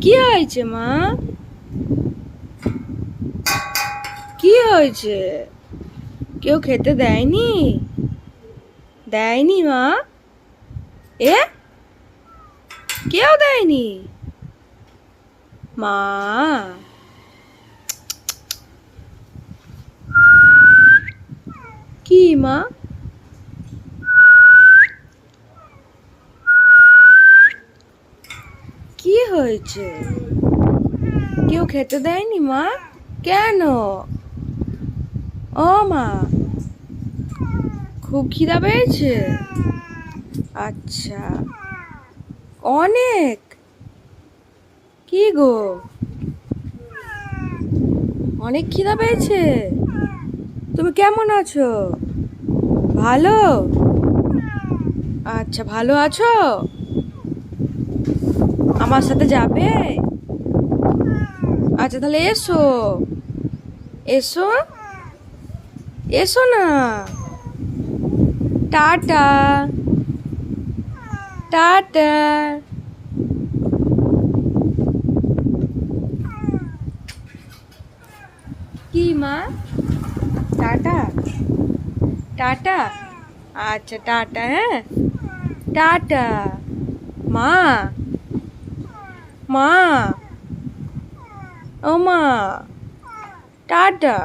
কি হয়েছে মা? কি হয়েছে? কেউ খেতে দেয়নি? দেয়নি মা? এ কেউ দেয়নি মা? কি মা? কি হয়েছে? কেউ খেতে দেয়নি মা? কেন? ও মা, খুব খিদা পেয়েছে? আচ্ছা, অনেক? কি গো, অনেক খিদা পেয়েছে? তুমি কেমন আছো? ভালো? আচ্ছা, ভালো আছো? আমার সাথে যাবে? আচ্ছা, তাহলে এসো। এসো, এসো না। Tata, tata. কি মা? Tata, tata. আচ্ছা, টাটা। হ্যাঁ, টাটা। মা, মা, ও মা, টাটা।